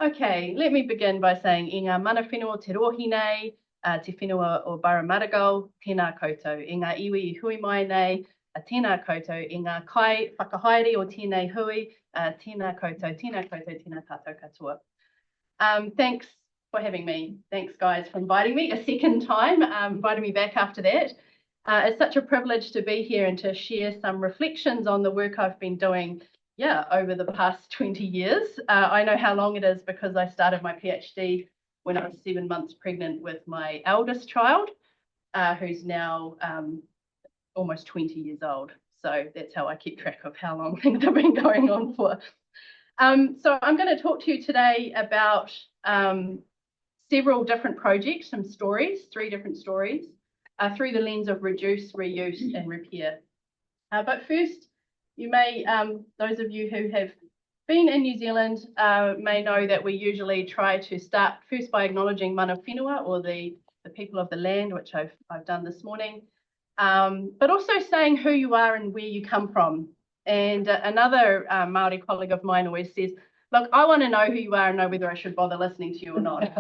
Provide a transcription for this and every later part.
Okay, let me begin by saying i ngā mana whenua te rohi nei, te whenua o Baramaragal, tēnā koutou. I ngā iwi I hui mai nei, tēnā koutou. I ngā kai whakahaere o tēnei hui, tēnā koutou, tēnā koutou, tēnā tātou katoa. Thanks for having me. Thanks, guys, for inviting me a second time, inviting me back after that. It's such a privilege to be here and to share some reflections on the work I've been doing over the past 20 years. I know how long it is because I started my PhD when I was 7 months pregnant with my eldest child, who's now almost 20 years old. So that's how I keep track of how long things have been going on for. So I'm going to talk to you today about several different projects, some stories, 3 different stories, through the lens of reduce, reuse and repair. But first, you may, those of you who have been in New Zealand may know that we usually try to start first by acknowledging mana whenua, or the people of the land, which I've done this morning, but also saying who you are and where you come from. And another Māori colleague of mine always says, look, I want to know who you are and know whether I should bother listening to you or not.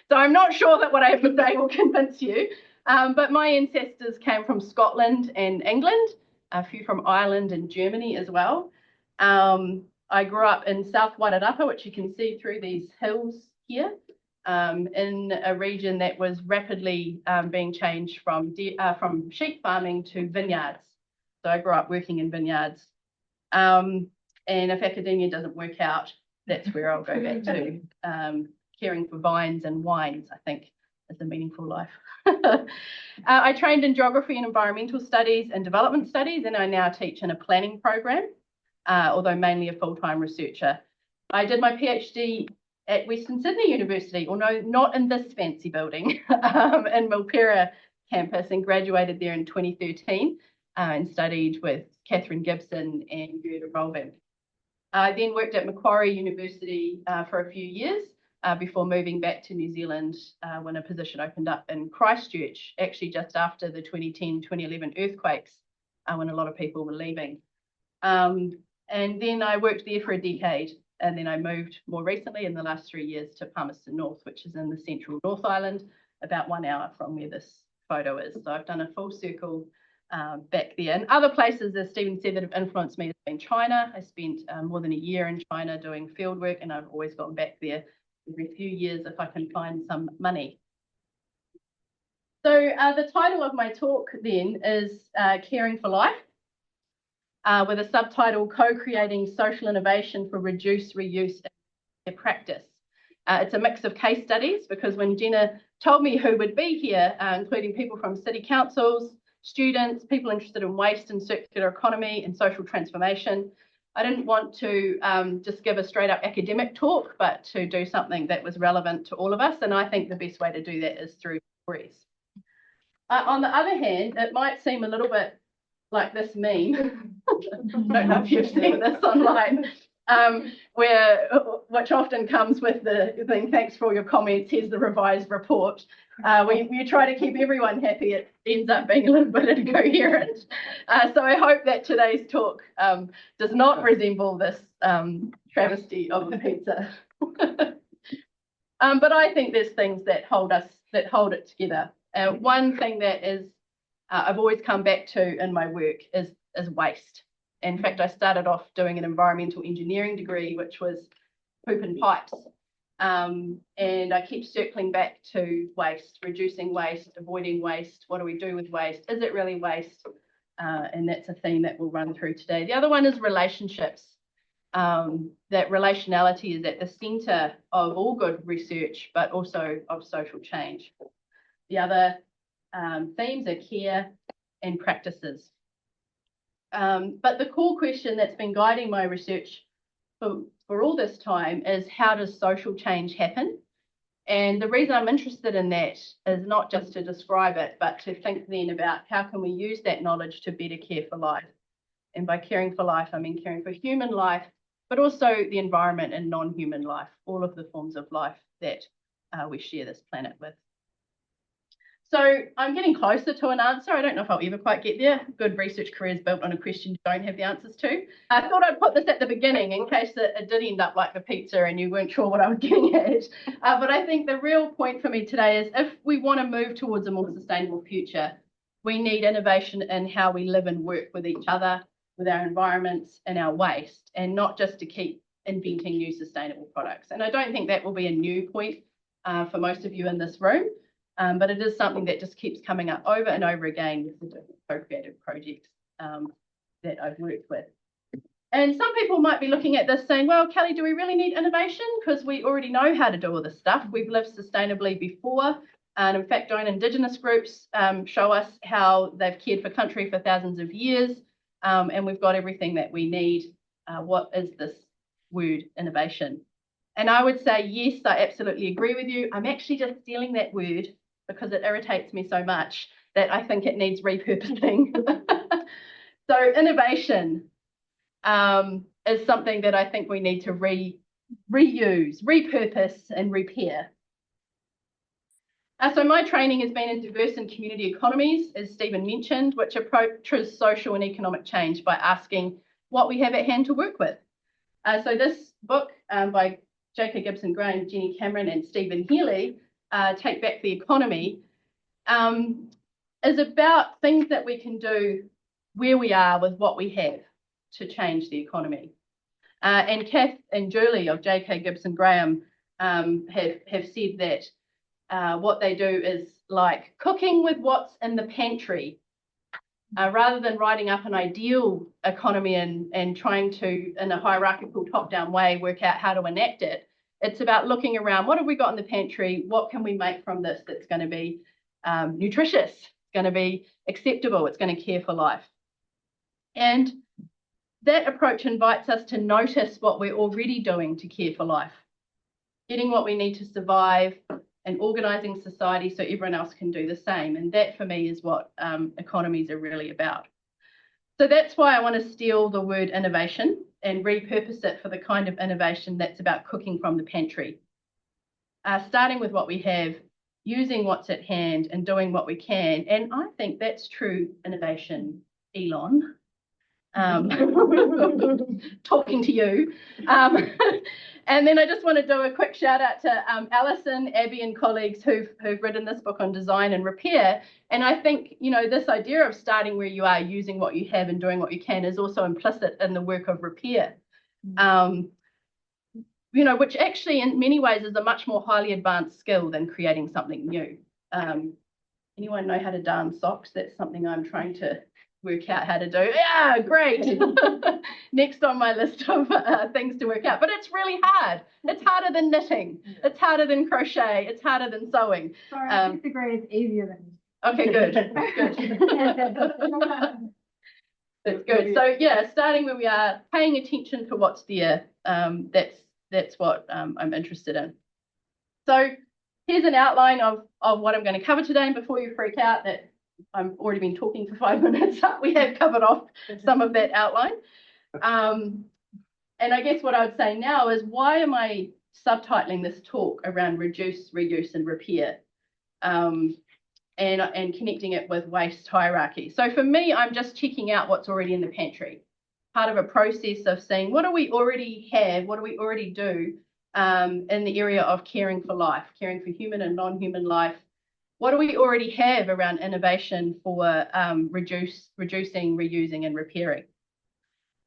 So I'm not sure that what I have to say will convince you, but my ancestors came from Scotland and England, a few from Ireland and Germany as well. I grew up in South Wairarapa, which you can see through these hills here, in a region that was rapidly being changed from sheep farming to vineyards. So I grew up working in vineyards. And if academia doesn't work out, that's where I'll go back to. Caring for vines and wines, I think, is a meaningful life. I trained in geography and environmental studies and development studies, and I now teach in a planning program, although mainly a full-time researcher. I did my PhD at Western Sydney University, or no, not in this fancy building, in Milpera campus, and graduated there in 2013 and studied with Catherine Gibson and Gerda Rolvin. I then worked at Macquarie University for a few years, before moving back to New Zealand when a position opened up in Christchurch, actually just after the 2010-2011 earthquakes, when a lot of people were leaving. And then I worked there for a decade, and then I moved more recently in the last 3 years to Palmerston North, which is in the central North Island, about 1 hour from where this photo is. So I've done a full circle back there. And other places, as Stephen said, that have influenced me has been China. I spent more than a year in China doing field work, and I've always gone back there every few years if I can find some money. So the title of my talk then is Caring for Life, with a subtitle, Co-creating Social Innovation for Reduce, Reuse and Practice. It's a mix of case studies, because when Jenna told me who would be here, including people from city councils, students, people interested in waste and circular economy and social transformation, I didn't want to just give a straight up academic talk, but to do something that was relevant to all of us. And I think the best way to do that is through stories. On the other hand, it might seem a little bit like this meme. I don't know if you've seen this online, which often comes with the thing, thanks for all your comments, here's the revised report. We try to keep everyone happy. It ends up being a little bit incoherent. So I hope that today's talk does not resemble this travesty of the pizza. But I think there's things that hold it together. One thing that is I've always come back to in my work is waste. In fact, I started off doing an environmental engineering degree, which was poop and pipes. And I keep circling back to waste, reducing waste, avoiding waste. What do we do with waste? Is it really waste? And that's a theme that we'll run through today. The other one is relationships. That relationality is at the centre of all good research, but also of social change. The other themes are care and practices. But the core question that's been guiding my research for all this time is, how does social change happen? And the reason I'm interested in that is not just to describe it, but to think then about how can we use that knowledge to better care for life. And by caring for life, I mean caring for human life, but also the environment and non-human life, all of the forms of life that we share this planet with. So I'm getting closer to an answer. I don't know if I'll ever quite get there. Good research career is built on a question you don't have the answers to. I thought I'd put this at the beginning in case it did end up like the pizza and you weren't sure what I was getting at. But I think the real point for me today is if we want to move towards a more sustainable future, we need innovation in how we live and work with each other, with our environments and our waste, and not just to keep inventing new sustainable products. And I don't think that will be a new point for most of you in this room. But it is something that just keeps coming up over and over again with the different co-creative projects that I've worked with. And some people might be looking at this saying, well, Kelly, do we really need innovation? Because we already know how to do all this stuff. We've lived sustainably before. And in fact, our Indigenous groups show us how they've cared for country for thousands of years. And we've got everything that we need. What is this word, innovation? And I would say, yes, I absolutely agree with you. I'm actually just stealing that word because it irritates me so much that I think it needs repurposing. So innovation is something that I think we need to reuse, repurpose and repair. So my training has been in diverse and community economies, as Stephen mentioned, which approaches social and economic change by asking what we have at hand to work with. So this book by J.K. Gibson Graham, Jenny Cameron and Stephen Healy, Take Back the Economy, is about things that we can do where we are with what we have to change the economy. And Kath and Julie of J.K. Gibson Graham have said that what they do is like cooking with what's in the pantry. Rather than writing up an ideal economy and trying to, in a hierarchical top-down way, work out how to enact it, it's about looking around, what have we got in the pantry? What can we make from this that's going to be nutritious, it's going to be acceptable, it's going to care for life? And that approach invites us to notice what we're already doing to care for life, getting what we need to survive and organising society so everyone else can do the same. And that, for me, is what economies are really about. So that's why I want to steal the word innovation and repurpose it for the kind of innovation that's about cooking from the pantry. Starting with what we have, using what's at hand and doing what we can. And I think that's true innovation, Elon. Talking to you. And then I just want to do a quick shout out to Alison, Abby and colleagues who've written this book on design and repair. And I think, you know, this idea of starting where you are, using what you have and doing what you can is also implicit in the work of repair. You know, which actually in many ways is a much more highly advanced skill than creating something new. Anyone know how to darn socks? That's something I'm trying to work out how to do. Yeah, great. Next on my list of things to work out. But it's really hard. It's harder than knitting. It's harder than crochet. It's harder than sewing. Sorry, I disagree. It's easier than. Okay, good. That's good. So yeah, starting where we are, paying attention to what's there. That's what I'm interested in. So here's an outline of what I'm going to cover today. And before you freak out that I've already been talking for 5 minutes, we have covered off some of that outline. And I guess what I would say now is, why am I subtitling this talk around reduce, reuse and repair, and connecting it with waste hierarchy? So for me, I'm just checking out what's already in the pantry, part of a process of seeing what do we already have, what do we already do in the area of caring for life, caring for human and non-human life. What do we already have around innovation for reducing, reusing and repairing?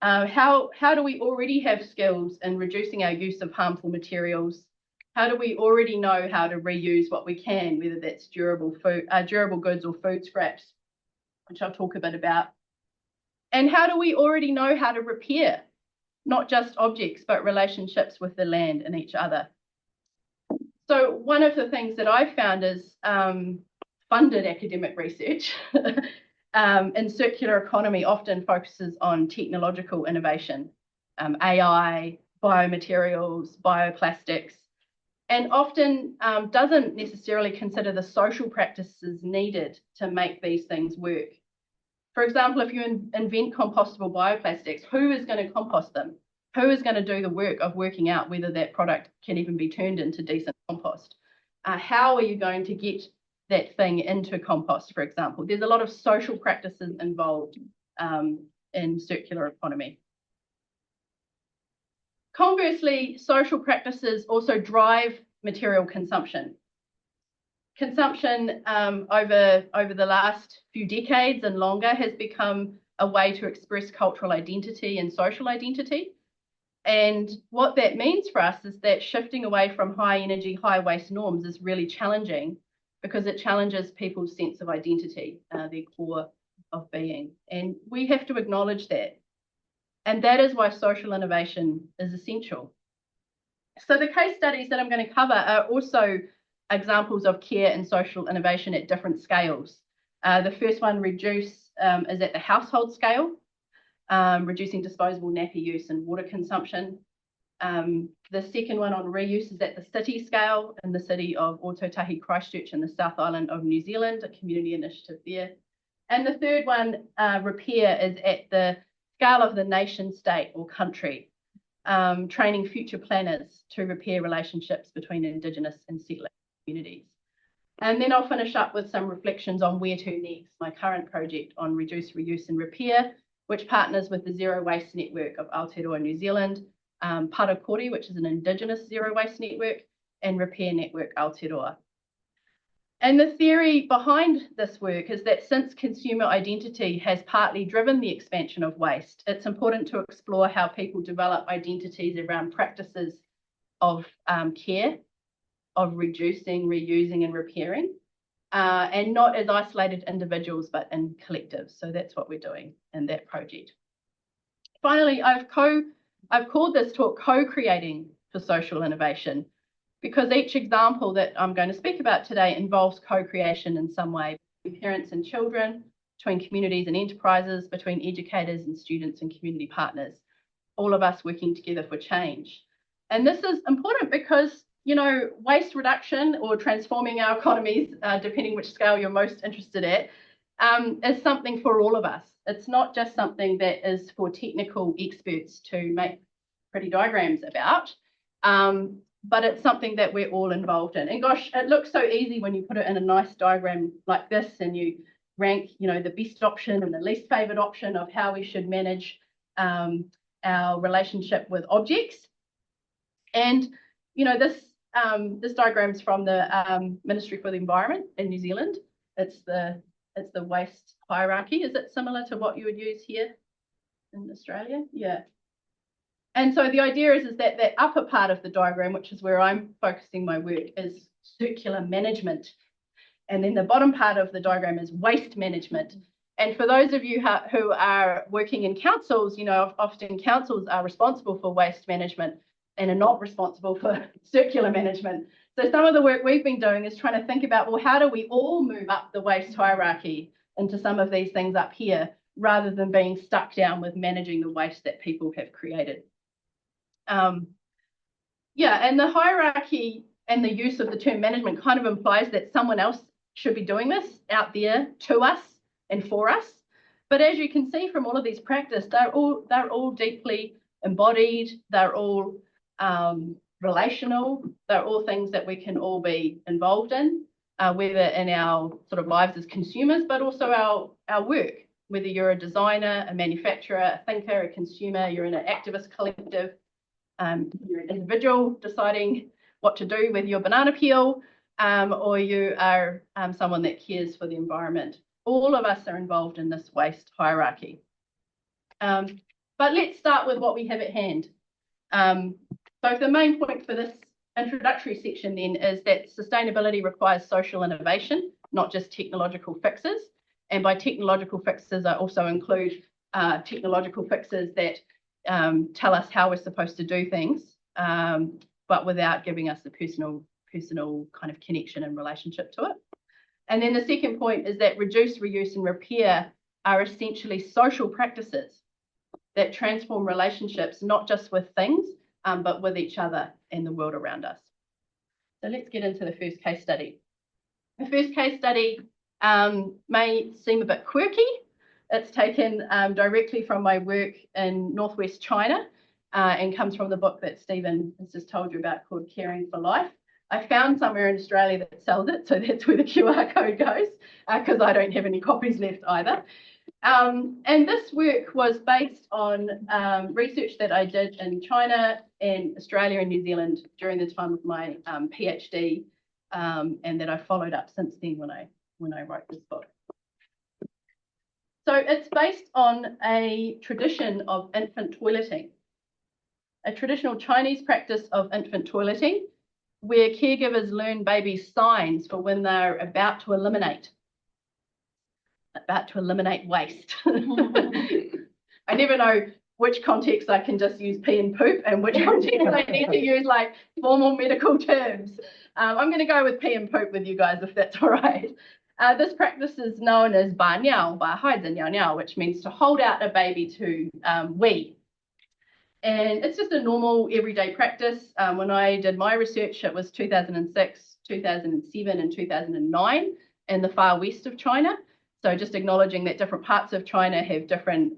How do we already have skills in reducing our use of harmful materials? How do we already know how to reuse what we can, whether that's durable goods or food scraps, which I'll talk a bit about? And how do we already know how to repair, not just objects, but relationships with the land and each other? So one of the things that I've found is funded academic research in circular economy often focuses on technological innovation, AI, biomaterials, bioplastics, and often doesn't necessarily consider the social practices needed to make these things work. For example, if you invent compostable bioplastics, who is going to compost them? Who is going to do the work of working out whether that product can even be turned into decent compost? How are you going to get that thing into compost, for example. There's a lot of social practices involved in circular economy. Conversely, social practices also drive material consumption. Consumption over the last few decades and longer has become a way to express cultural identity and social identity. And what that means for us is that shifting away from high energy, high waste norms is really challenging because it challenges people's sense of identity, their core of being. And we have to acknowledge that. And that is why social innovation is essential. So the case studies that I'm going to cover are also examples of care and social innovation at different scales. The first one, reduce, is at the household scale, reducing disposable nappy use and water consumption. The second one on reuse is at the city scale in the city of Ōtautahi Christchurch in the South Island of New Zealand, a community initiative there. And the third one, repair, is at the scale of the nation state or country, training future planners to repair relationships between Indigenous and settler communities. And then I'll finish up with some reflections on where to next, my current project on reduce, reuse and repair, which partners with the Zero Waste Network of Aotearoa, New Zealand, Parakori, which is an Indigenous zero waste network, and Repair Network Aotearoa. And the theory behind this work is that since consumer identity has partly driven the expansion of waste, it's important to explore how people develop identities around practices of care, of reducing, reusing and repairing, and not as isolated individuals, but in collectives. So that's what we're doing in that project. Finally, I've called this talk Co-Creating for Social Innovation, because each example that I'm going to speak about today involves co-creation in some way, between parents and children, between communities and enterprises, between educators and students and community partners, all of us working together for change. And this is important because, you know, waste reduction or transforming our economies, depending which scale you're most interested at, is something for all of us. It's not just something that is for technical experts to make pretty diagrams about, but it's something that we're all involved in. And gosh, it looks so easy when you put it in a nice diagram like this and you rank, you know, the best option and the least favored option of how we should manage our relationship with objects. And, you know, this diagram's from the Ministry for the Environment in New Zealand. It's the waste hierarchy. Is it similar to what you would use here in Australia? Yeah. And so the idea is that that upper part of the diagram, which is where I'm focusing my work, is circular management. And then the bottom part of the diagram is waste management. And for those of you who are working in councils, you know, often councils are responsible for waste management and are not responsible for circular management. So some of the work we've been doing is trying to think about, well, how do we all move up the waste hierarchy into some of these things up here, rather than being stuck down with managing the waste that people have created. Yeah, and the hierarchy and the use of the term management kind of implies that someone else should be doing this out there to us and for us. But as you can see from all of these practices, they're all deeply embodied. They're all relational. They're all things that we can all be involved in, whether in our sort of lives as consumers, but also our work, whether you're a designer, a manufacturer, a thinker, a consumer, you're in an activist collective, you're an individual deciding what to do with your banana peel, or you are someone that cares for the environment. All of us are involved in this waste hierarchy. But let's start with what we have at hand. So the main point for this introductory section then is that sustainability requires social innovation, not just technological fixes. And by technological fixes, I also include technological fixes that tell us how we're supposed to do things, but without giving us the personal kind of connection and relationship to it. And then the second point is that reduce, reuse and repair are essentially social practices that transform relationships, not just with things, but with each other and the world around us. So let's get into the first case study. The first case study may seem a bit quirky. It's taken directly from my work in Northwest China and comes from the book that Stephen has just told you about called Caring for Life. I found somewhere in Australia that sells it, so that's where the QR code goes, because I don't have any copies left either. And this work was based on research that I did in China and Australia and New Zealand during the time of my PhD, and that I followed up since then when I wrote this book. So it's based on a tradition of infant toileting, a traditional Chinese practice of infant toileting, where caregivers learn babies' signs for when they're about to eliminate waste. I never know which context I can just use pee and poop and which context I need to use like formal medical terms. I'm going to go with pee and poop with you guys if that's all right. This practice is known as ba niao, ba haide niao niao, which means to hold out a baby to wee. And it's just a normal everyday practice. When I did my research, it was 2006, 2007 and 2009 in the far west of China. So just acknowledging that different parts of China have different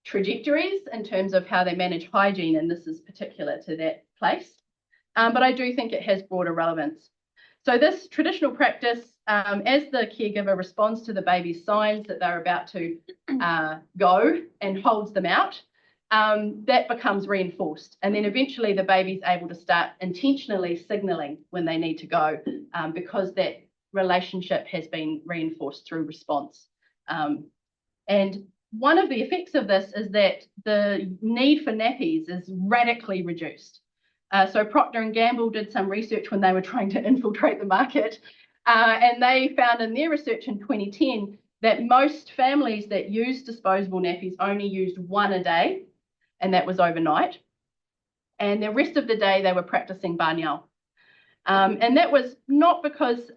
trajectories in terms of how they manage hygiene, and this is particular to that place. But I do think it has broader relevance. So this traditional practice, as the caregiver responds to the baby's signs that they're about to go and holds them out, that becomes reinforced. And then eventually the baby's able to start intentionally signaling when they need to go, because that relationship has been reinforced through response. And one of the effects of this is that the need for nappies is radically reduced. So Procter & Gamble did some research when they were trying to infiltrate the market, and they found in their research in 2010 that most families that used disposable nappies only used one a day, and that was overnight. And the rest of the day they were practicing ba niao. And that was not because,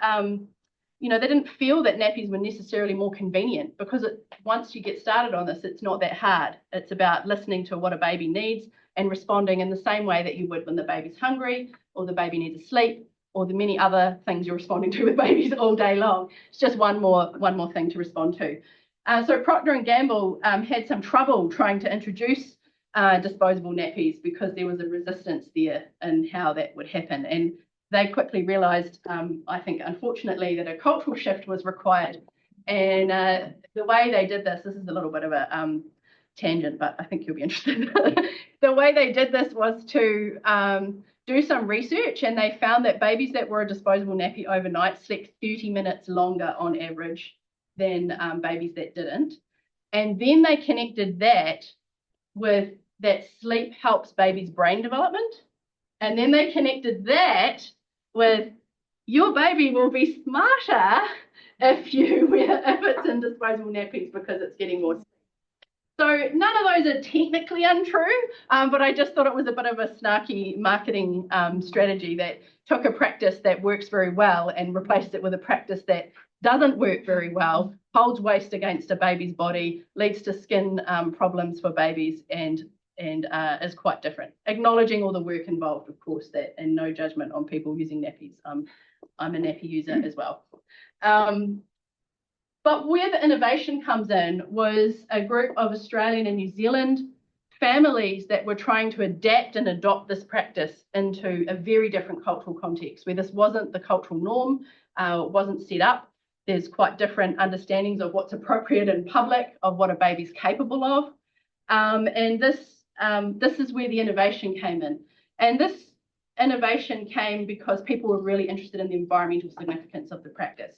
they didn't feel that nappies were necessarily more convenient, because once you get started on this, it's not that hard. It's about listening to what a baby needs and responding in the same way that you would when the baby's hungry or the baby needs to sleep or the many other things you're responding to with babies all day long. It's just one more thing to respond to. So Procter & Gamble had some trouble trying to introduce disposable nappies because there was a resistance there in how that would happen. And they quickly realised, I think, unfortunately, that a cultural shift was required. And the way they did this is a little bit of a tangent, but I think you'll be interested. The way they did this was to do some research, and they found that babies that were a disposable nappy overnight slept 30 minutes longer on average than babies that didn't. And then they connected that with that sleep helps babies' brain development. And then they connected that with your baby will be smarter if it's in disposable nappies because it's getting more sleep. So none of those are technically untrue, but I just thought it was a bit of a snarky marketing strategy that took a practice that works very well and replaced it with a practice that doesn't work very well, holds waste against a baby's body, leads to skin problems for babies, and is quite different. Acknowledging all the work involved, of course, that, and no judgment on people using nappies. I'm a nappy user as well. But where the innovation comes in was a group of Australian and New Zealand families that were trying to adapt and adopt this practice into a very different cultural context, where this wasn't the cultural norm, it wasn't set up. There's quite different understandings of what's appropriate in public, of what a baby's capable of. And this is where the innovation came in. And this innovation came because people were really interested in the environmental significance of the practice.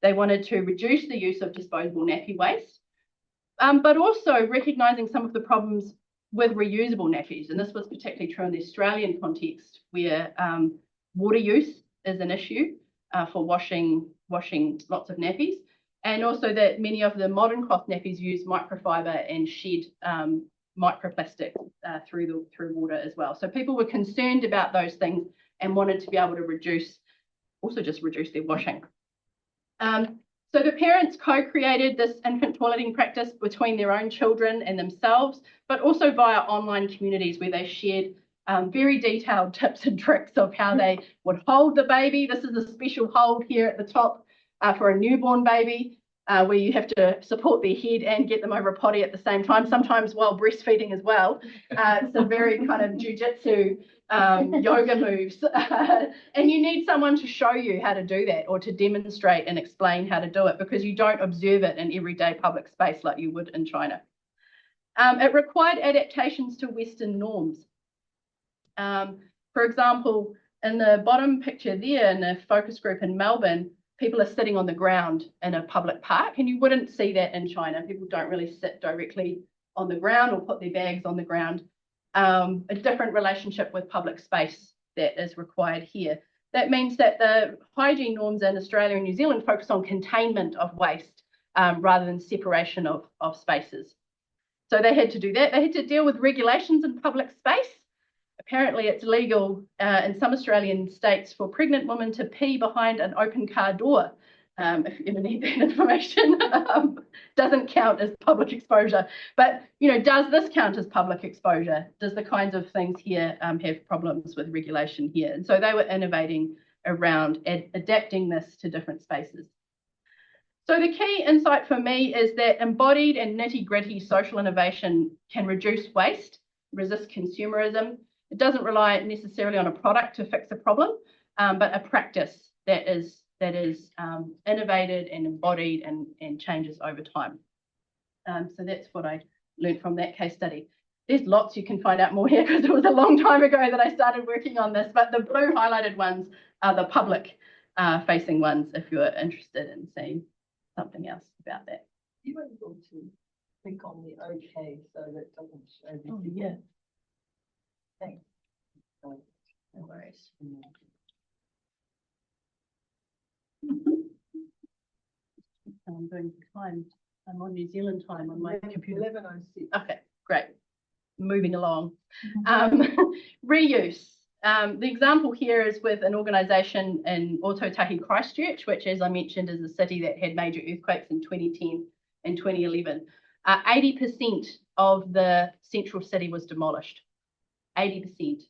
They wanted to reduce the use of disposable nappy waste, but also recognising some of the problems with reusable nappies. And this was particularly true in the Australian context, where water use is an issue for washing lots of nappies, and also that many of the modern cloth nappies use microfiber and shed microplastic through water as well. So people were concerned about those things and wanted to be able to reduce their washing. So the parents co-created this infant toileting practice between their own children and themselves, but also via online communities where they shared very detailed tips and tricks of how they would hold the baby. This is a special hold here at the top for a newborn baby. where you have to support their head and get them over a potty at the same time, sometimes while breastfeeding as well. It's a very kind of jujitsu yoga moves. And you need someone to show you how to do that or to demonstrate and explain how to do it, because you don't observe it in everyday public space like you would in China. It required adaptations to Western norms. For example, in the bottom picture there, in a focus group in Melbourne, people are sitting on the ground in a public park, and you wouldn't see that in China. People don't really sit directly on the ground or put their bags on the ground. A different relationship with public space that is required here. That means that the hygiene norms in Australia and New Zealand focus on containment of waste rather than separation of spaces. So they had to do that. They had to deal with regulations in public space. Apparently it's legal in some Australian states for pregnant women to pee behind an open car door. If you ever need that information, doesn't count as public exposure. But, you know, does this count as public exposure? Does the kinds of things here have problems with regulation here? And so they were innovating around adapting this to different spaces. So the key insight for me is that embodied and nitty-gritty social innovation can reduce waste, resist consumerism. It doesn't rely necessarily on a product to fix a problem, but a practice that is innovated and embodied and changes over time. So that's what I learned from that case study. There's lots you can find out more here, because it was a long time ago that I started working on this, but the blue highlighted ones are the public facing ones if you're interested in seeing something else about that. You were able to click on the OK so that it doesn't show the Oh, yeah. Thanks. No worries. I'm doing time. I'm on New Zealand time on my computer. 11:06. Okay, great. Moving along. Reuse. The example here is with an organisation in Ōtautahi Christchurch, which, as I mentioned, is a city that had major earthquakes in 2010 and 2011. 80% of the central city was demolished. 80%.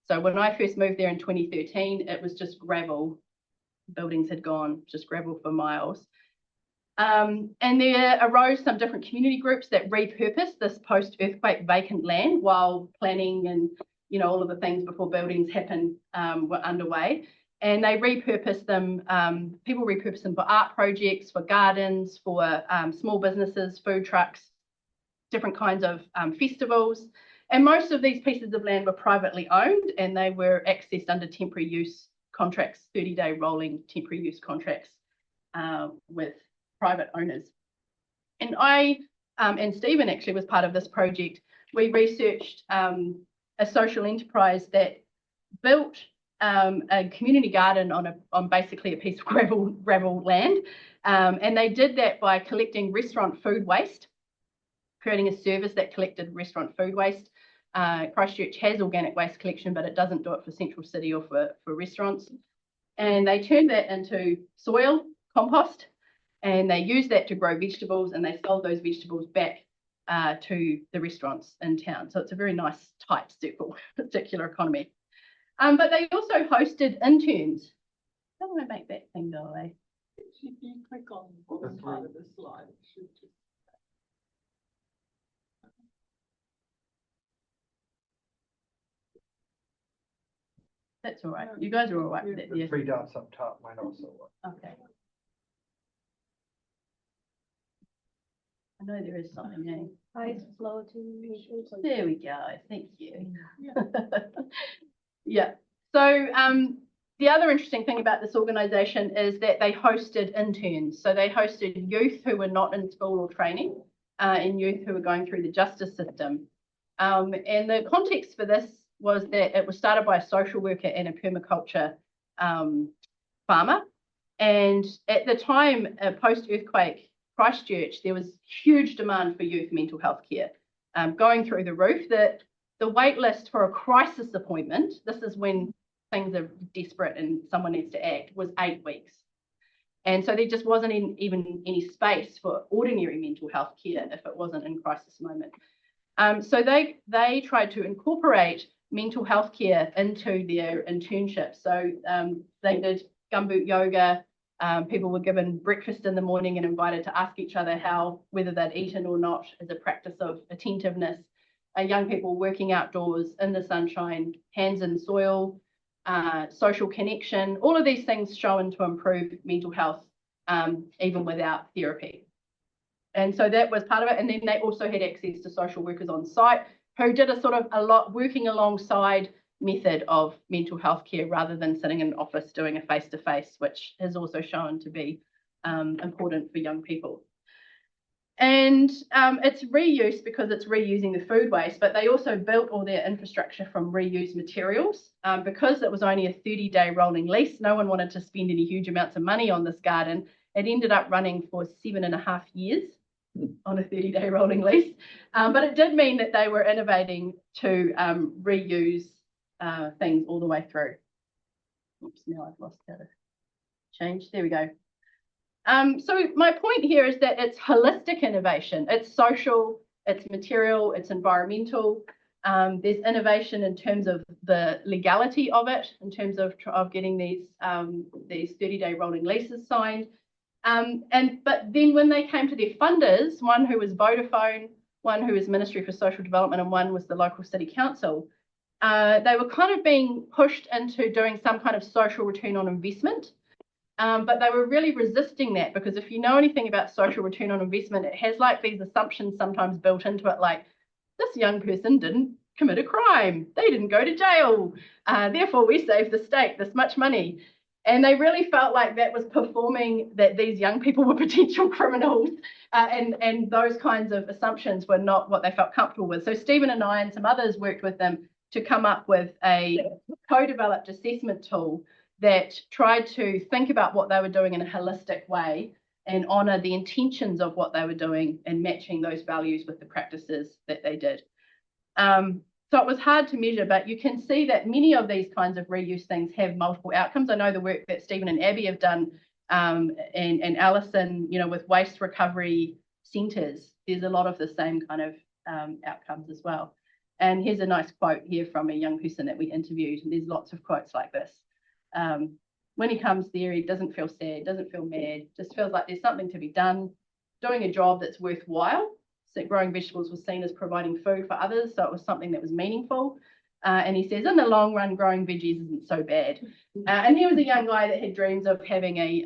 So when I first moved there in 2013, it was just gravel. Buildings had gone, just gravel for miles. And there arose some different community groups that repurposed this post-earthquake vacant land while planning and, you know, all of the things before buildings happen were underway. And they repurposed them, people repurposed them for art projects, for gardens, for small businesses, food trucks, different kinds of festivals. And most of these pieces of land were privately owned, and they were accessed under temporary use contracts, 30-day rolling temporary use contracts with private owners. And I and Stephen actually was part of this project. We researched a social enterprise that built a community garden on basically a piece of gravel land. And they did that by collecting restaurant food waste, creating a service that collected restaurant food waste. Christchurch has organic waste collection, but it doesn't do it for Central City or for restaurants. And they turned that into soil, compost, and they used that to grow vegetables, and they sold those vegetables back to the restaurants in town. So it's a very nice, tight circular economy. But they also hosted interns. How do I make that thing go away? If you click on the bottom part of the slide, it should just. That's all right. You guys are all right with that. The three dots up top might also work. Okay. I know there is something there. There we go. Thank you. Yeah. So the other interesting thing about this organisation is that they hosted interns. So they hosted youth who were not in school or training and youth who were going through the justice system. And the context for this was that it was started by a social worker and a permaculture farmer. And at the time, post-earthquake Christchurch, there was huge demand for youth mental health care, going through the roof. The wait list for a crisis appointment, this is when things are desperate and someone needs to act, was 8 weeks. And so there just wasn't even any space for ordinary mental health care if it wasn't in crisis moment. So they tried to incorporate mental health care into their internships. So they did gumboot yoga, People were given breakfast in the morning and invited to ask each other whether they'd eaten or not, as a practice of attentiveness. Young people working outdoors in the sunshine, hands in soil, social connection, all of these things shown to improve mental health, even without therapy. And so that was part of it. And then they also had access to social workers on site who did a lot working alongside method of mental health care rather than sitting in an office doing a face-to-face, which has also shown to be important for young people. And it's reuse because it's reusing the food waste, but they also built all their infrastructure from reused materials. Because it was only a 30-day rolling lease, no one wanted to spend any huge amounts of money on this garden. It ended up running for 7.5 years on a 30-day rolling lease. But it did mean that they were innovating to reuse things all the way through. Oops, now I've lost how to change. There we go. So my point here is that it's holistic innovation. It's social, it's material, it's environmental. There's innovation in terms of the legality of it, in terms of getting these 30-day rolling leases signed. But then when they came to their funders, one who was Vodafone, one who was Ministry for Social Development, and one was the local city council, they were kind of being pushed into doing some kind of social return on investment. But they were really resisting that, because if you know anything about social return on investment, it has like these assumptions sometimes built into it, like this young person didn't commit a crime, they didn't go to jail, therefore we saved the state this much money. And they really felt like that was performing that these young people were potential criminals, and those kinds of assumptions were not what they felt comfortable with. So Stephen and I and some others worked with them to come up with a co-developed assessment tool that tried to think about what they were doing in a holistic way and honour the intentions of what they were doing and matching those values with the practices that they did. So it was hard to measure, but you can see that many of these kinds of reuse things have multiple outcomes. I know the work that Stephen and Abby have done, and Alison, with waste recovery centres, there's a lot of the same kind of outcomes as well. And here's a nice quote here from a young person that we interviewed, and there's lots of quotes like this. When he comes there, he doesn't feel sad, doesn't feel mad, just feels like there's something to be done, doing a job that's worthwhile. So growing vegetables was seen as providing food for others, so it was something that was meaningful. And he says, in the long run, growing veggies isn't so bad. And he was a young guy that had dreams of having a,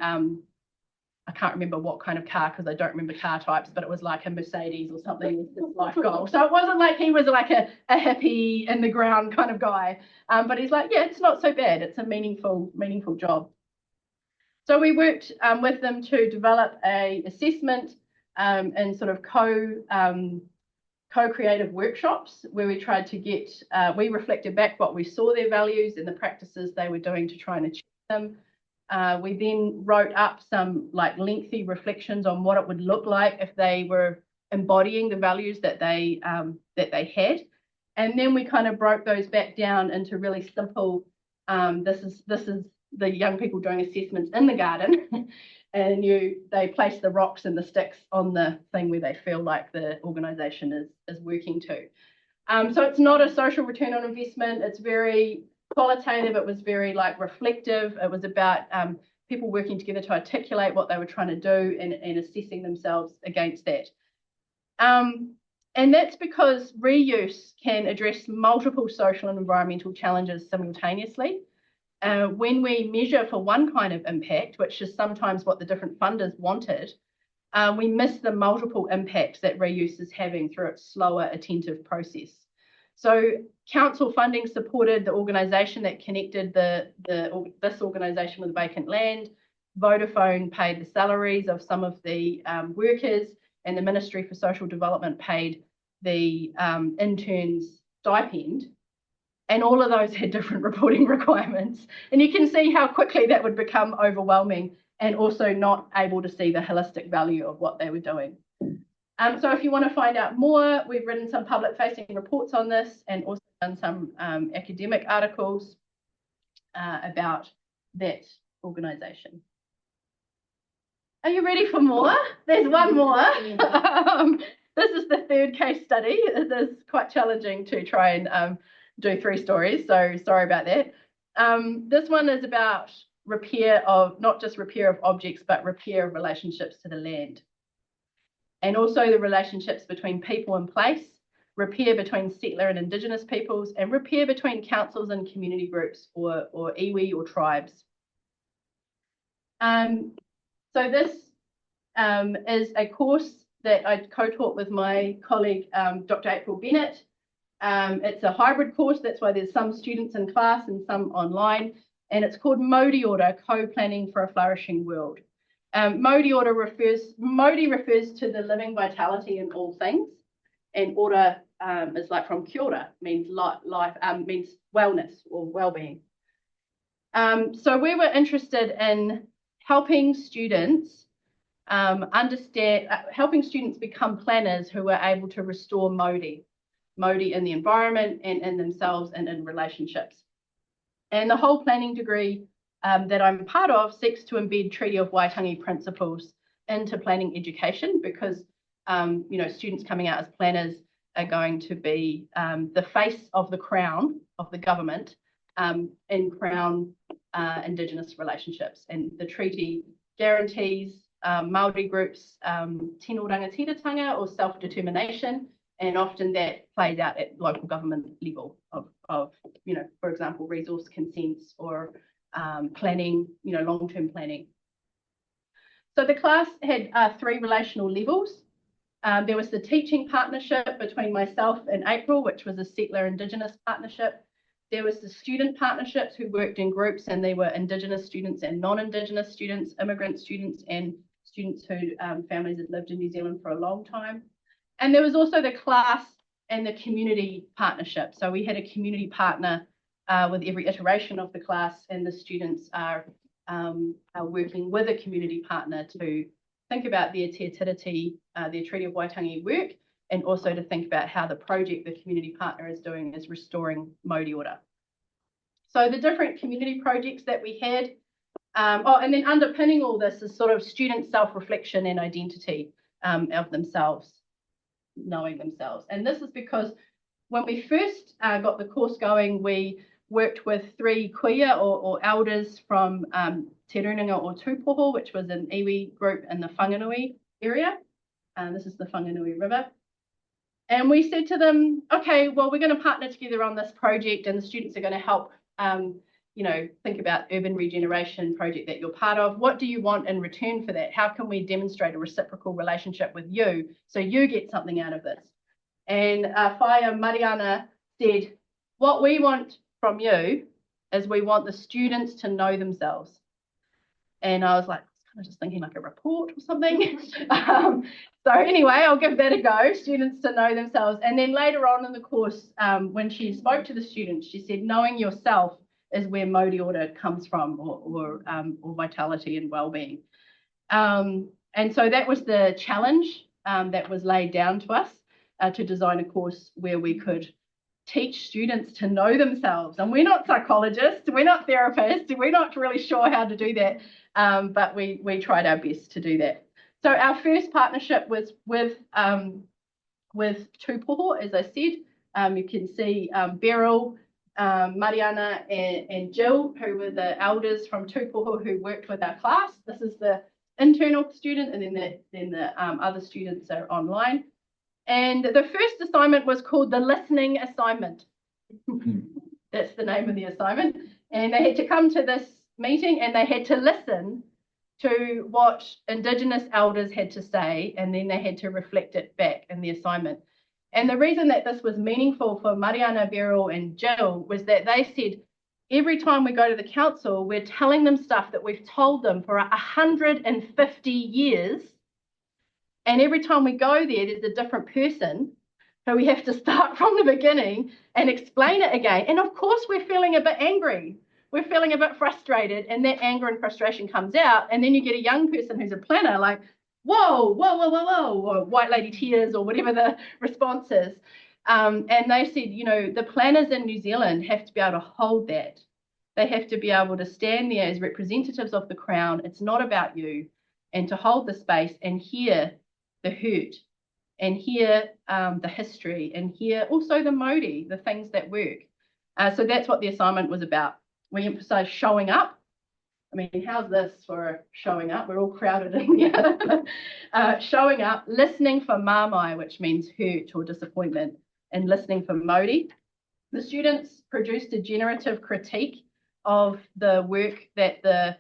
I can't remember what kind of car, because I don't remember car types, but it was like a Mercedes or something, was his life goal. So it wasn't like he was like a hippie in the ground kind of guy. But he's like, yeah, it's not so bad. It's a meaningful job. So we worked with them to develop a assessment and sort of co-creative workshops where we tried to get, we reflected back what we saw their values and the practices they were doing to try and achieve them. We then wrote up some like lengthy reflections on what it would look like if they were embodying the values that they had. And then we kind of broke those back down into really simple, this is the young people doing assessments in the garden. And they place the rocks and the sticks on the thing where they feel like the organisation is working to. So it's not a social return on investment. It's very qualitative. It was very like reflective. It was about people working together to articulate what they were trying to do and assessing themselves against that. And that's because reuse can address multiple social and environmental challenges simultaneously. When we measure for one kind of impact, which is sometimes what the different funders wanted, we miss the multiple impacts that reuse is having through its slower, attentive process. So council funding supported the organisation that connected this organisation with vacant land. Vodafone paid the salaries of some of the workers, and the Ministry for Social Development paid the interns' stipend. And all of those had different reporting requirements. And you can see how quickly that would become overwhelming and also not able to see the holistic value of what they were doing. So if you want to find out more, we've written some public-facing reports on this and also done some academic articles about that organisation. Are you ready for more? There's one more. This is the third case study. It is quite challenging to try and do 3 stories, so sorry about that. This one is about not just repair of objects, but repair of relationships to the land. And also the relationships between people and place, repair between settler and Indigenous peoples, and repair between councils and community groups or iwi or tribes. So this is a course that I co-taught with my colleague, Dr. April Bennett. It's a hybrid course, that's why there's some students in class and some online, and it's called Mōriotra, Co-Planning for a Flourishing World. Mōriotra refers to the living vitality in all things, and ora is like from kia ora, means life, means wellness or well-being. So we were interested in helping students helping students become planners who are able to restore Māori in the environment and in themselves and in relationships. And the whole planning degree that I'm part of seeks to embed Treaty of Waitangi principles into planning education because, you know, students coming out as planners are going to be the face of the Crown, of the government, in Crown Indigenous relationships. And the treaty guarantees Māori groups tino rangatiratanga or self-determination, and often that plays out at local government level of you know, for example, resource consents or planning, you know, long-term planning. So the class had 3 relational levels. There was the teaching partnership between myself and April, which was a settler Indigenous partnership. There was the student partnerships who worked in groups, and they were Indigenous students and non-Indigenous students, immigrant students and students who families had lived in New Zealand for a long time. And there was also the class and the community partnership. So we had a community partner with every iteration of the class, and the students are working with a community partner to think about their Te Tiriti, their Treaty of Waitangi work, and also to think about how the project the community partner is doing is restoring Mōriotra. So the different community projects that we had, and then underpinning all this is sort of student self-reflection and identity of themselves, knowing themselves. And this is because when we first got the course going, we worked with 3 kuia or elders from Te Runanga o Tūpoho, which was an iwi group in the Whanganui area. This is the Whanganui River. And we said to them, okay, well, we're going to partner together on this project, and the students are going to help, you know, think about urban regeneration project that you're part of. What do you want in return for that? How can we demonstrate a reciprocal relationship with you so you get something out of this? And Whaia Mariana said, what we want from you is we want the students to know themselves. And I was like, kind of just thinking like a report or something. So anyway, I'll give that a go, students to know themselves. And then later on in the course, when she spoke to the students, she said, knowing yourself is where Mōriotra comes from, or vitality and well-being. And so that was the challenge that was laid down to us to design a course where we could teach students to know themselves. And we're not psychologists, we're not therapists, we're not really sure how to do that, but we tried our best to do that. So our first partnership was with Tūpoho, as I said. You can see Beryl, Mariana and Jill, who were the elders from Tūpoho who worked with our class. This is the internal student, and then the other students are online. And the first assignment was called the listening assignment. That's the name of the assignment. And they had to come to this meeting and they had to listen to what Indigenous elders had to say, and then they had to reflect it back in the assignment. And the reason that this was meaningful for Mariana, Beryl and Jill was that they said, every time we go to the council, we're telling them stuff that we've told them for 150 years. And every time we go there, there's a different person who we have to start from the beginning and explain it again. And of course, we're feeling a bit angry. We're feeling a bit frustrated, and that anger and frustration comes out. And then you get a young person who's a planner like, whoa, whoa, whoa, whoa, whoa, or white lady tears, or whatever the response is. And they said, you know, the planners in New Zealand have to be able to hold that. They have to be able to stand there as representatives of the Crown. It's not about you. And to hold the space and hear the hurt, and hear the history, and hear also the Māori, the things that work. So that's what the assignment was about. We emphasised showing up, I mean, how's this for showing up? We're all crowded in here. Showing up, listening for mamai, which means hurt or disappointment, and listening for mauri. The students produced a generative critique of the work that the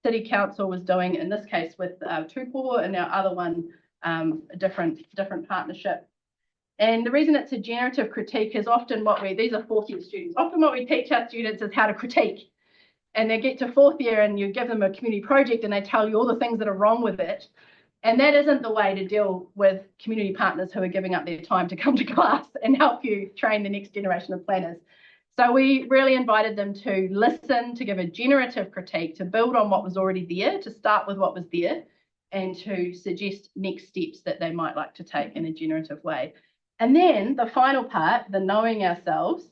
City Council was doing, in this case with Tūpoho, and our other one, a different partnership. And the reason it's a generative critique is often these are fourth year students, often what we teach our students is how to critique. And they get to fourth year and you give them a community project and they tell you all the things that are wrong with it. And that isn't the way to deal with community partners who are giving up their time to come to class and help you train the next generation of planners. So we really invited them to listen, to give a generative critique, to build on what was already there, to start with what was there, and to suggest next steps that they might like to take in a generative way. And then the final part, the knowing ourselves,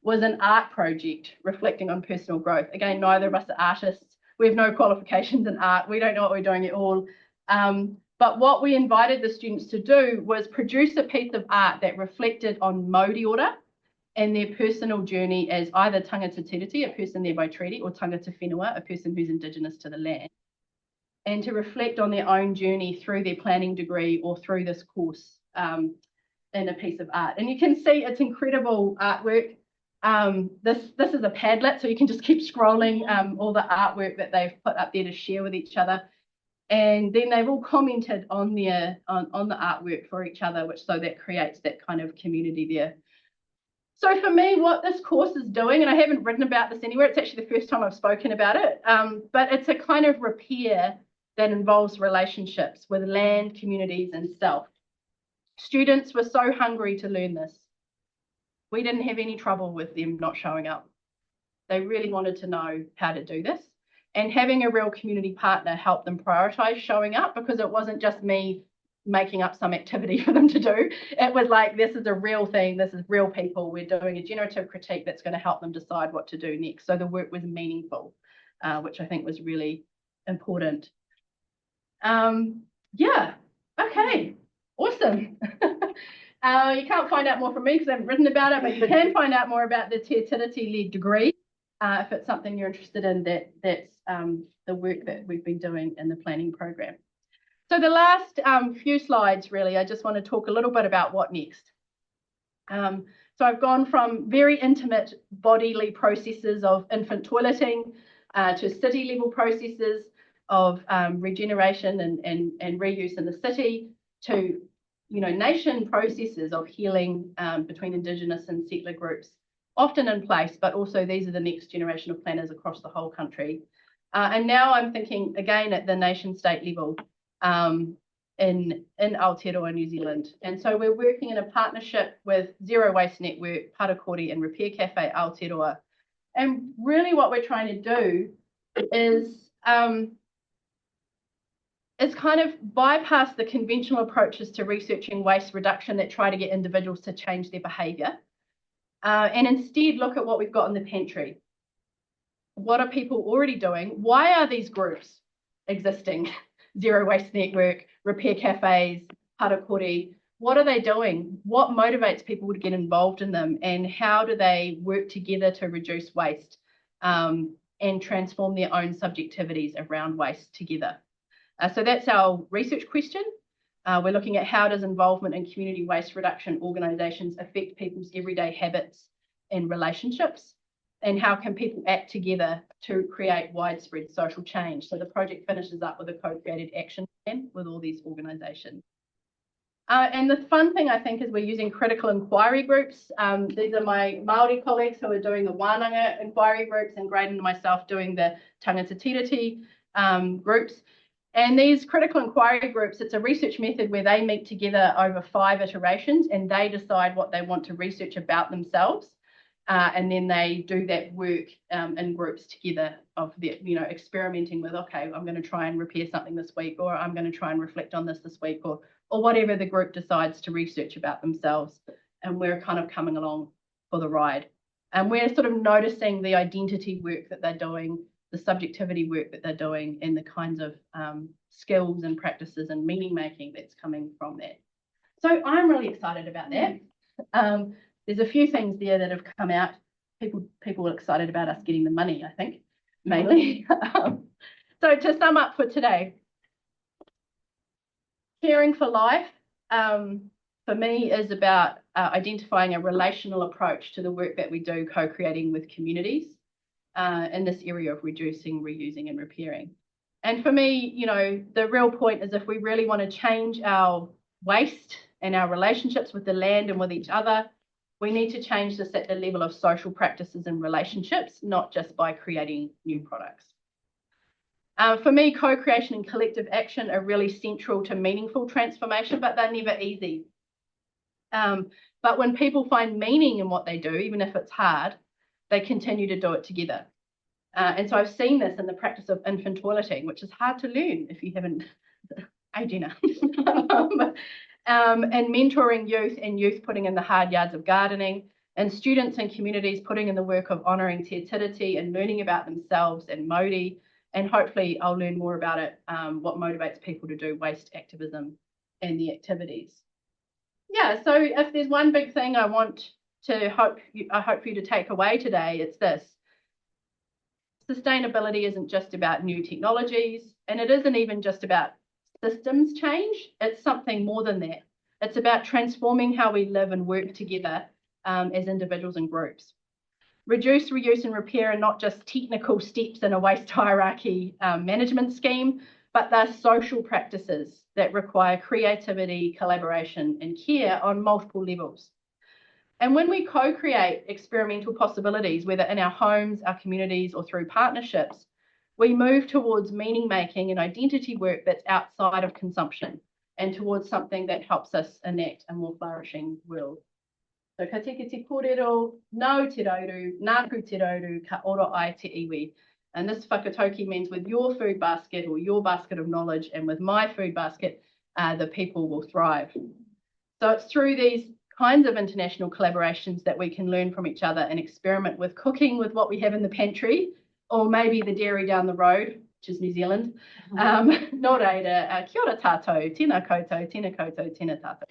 was an art project reflecting on personal growth. Again, neither of us are artists. We have no qualifications in art. We don't know what we're doing at all. But what we invited the students to do was produce a piece of art that reflected on Māori ora and their personal journey as either tangata tiriti, a person there by treaty, or tangata whenua, a person who's Indigenous to the land, and to reflect on their own journey through their planning degree or through this course in a piece of art. And you can see it's incredible artwork. This is a Padlet, so you can just keep scrolling all the artwork that they've put up there to share with each other. And then they've all commented on the artwork for each other, so that creates that kind of community there. So for me, what this course is doing, and I haven't written about this anywhere, it's actually the first time I've spoken about it, but it's a kind of repair that involves relationships with land, communities, and self. Students were so hungry to learn this. We didn't have any trouble with them not showing up. They really wanted to know how to do this. And having a real community partner helped them prioritise showing up, because it wasn't just me making up some activity for them to do. It was like, this is a real thing. This is real people. We're doing a generative critique that's going to help them decide what to do next. So the work was meaningful, which I think was really important. Yeah, okay, awesome. You can't find out more from me because I haven't written about it, but you can find out more about the Te Tiriti-led degree if it's something you're interested in. That's the work that we've been doing in the planning program. So the last few slides, really, I just want to talk a little bit about what next. So I've gone from very intimate bodily processes of infant toileting to city level processes of regeneration and reuse in the city, to nation processes of healing between Indigenous and settler groups, often in place, but also these are the next generation of planners across the whole country. And now I'm thinking again at the nation state level in Aotearoa, New Zealand. And so we're working in a partnership with Zero Waste Network, Parakori and Repair Cafe Aotearoa. And really what we're trying to do is kind of bypass the conventional approaches to researching waste reduction that try to get individuals to change their behaviour, and instead look at what we've got in the pantry. What are people already doing? Why are these groups existing? Zero Waste Network, Repair Cafes, Parakori. What are they doing? What motivates people to get involved in them? And how do they work together to reduce waste and transform their own subjectivities around waste together? So that's our research question. We're looking at how does involvement in community waste reduction organisations affect people's everyday habits and relationships, and how can people act together to create widespread social change. So the project finishes up with a co-created action plan with all these organisations. And the fun thing, I think, is we're using critical inquiry groups. These are my Māori colleagues who are doing the wānanga inquiry groups, and Graydon and myself doing the tangata tiriti groups. And these critical inquiry groups, it's a research method where they meet together over 5 iterations and they decide what they want to research about themselves. And then they do that work in groups together of the, experimenting with, okay, I'm going to try and repair something this week, or I'm going to try and reflect on this week, or whatever the group decides to research about themselves. And we're kind of coming along for the ride. And we're sort of noticing the identity work that they're doing, the subjectivity work that they're doing, and the kinds of skills and practices and meaning making that's coming from that. So I'm really excited about that. There's a few things there that have come out. People are excited about us getting the money, I think. mainly. So to sum up for today, caring for life for me is about identifying a relational approach to the work that we do co-creating with communities in this area of reducing, reusing and repairing. And for me, you know, the real point is if we really want to change our waste and our relationships with the land and with each other, we need to change this at the level of social practices and relationships, not just by creating new products. For me, co-creation and collective action are really central to meaningful transformation, but they're never easy. But when people find meaning in what they do, even if it's hard, they continue to do it together. And so I've seen this in the practice of infant toileting, which is hard to learn if you haven't, Adina. And mentoring youth and youth putting in the hard yards of gardening, and students and communities putting in the work of honouring Te Tiriti and learning about themselves and Māori. And hopefully I'll learn more about it, what motivates people to do waste activism and the activities. Yeah, so if there's one big thing I hope for you to take away today, it's this. Sustainability isn't just about new technologies, and it isn't even just about systems change. It's something more than that. It's about transforming how we live and work together as individuals and groups. Reduce, reuse and repair are not just technical steps in a waste hierarchy management scheme, but they're social practices that require creativity, collaboration and care on multiple levels. And when we co-create experimental possibilities, whether in our homes, our communities or through partnerships, we move towards meaning making and identity work that's outside of consumption and towards something that helps us enact a more flourishing world. So ka tika te kōrero, nau te rauru, nāku te rauru, ka oro ai te iwi. And this whakatauki means with your food basket or your basket of knowledge and with my food basket, the people will thrive. So it's through these kinds of international collaborations that we can learn from each other and experiment with cooking with what we have in the pantry, or maybe the dairy down the road, which is New Zealand. Nō reira, kia ora tātou, tēnā koutou, tēnā koutou, tēnā tātou.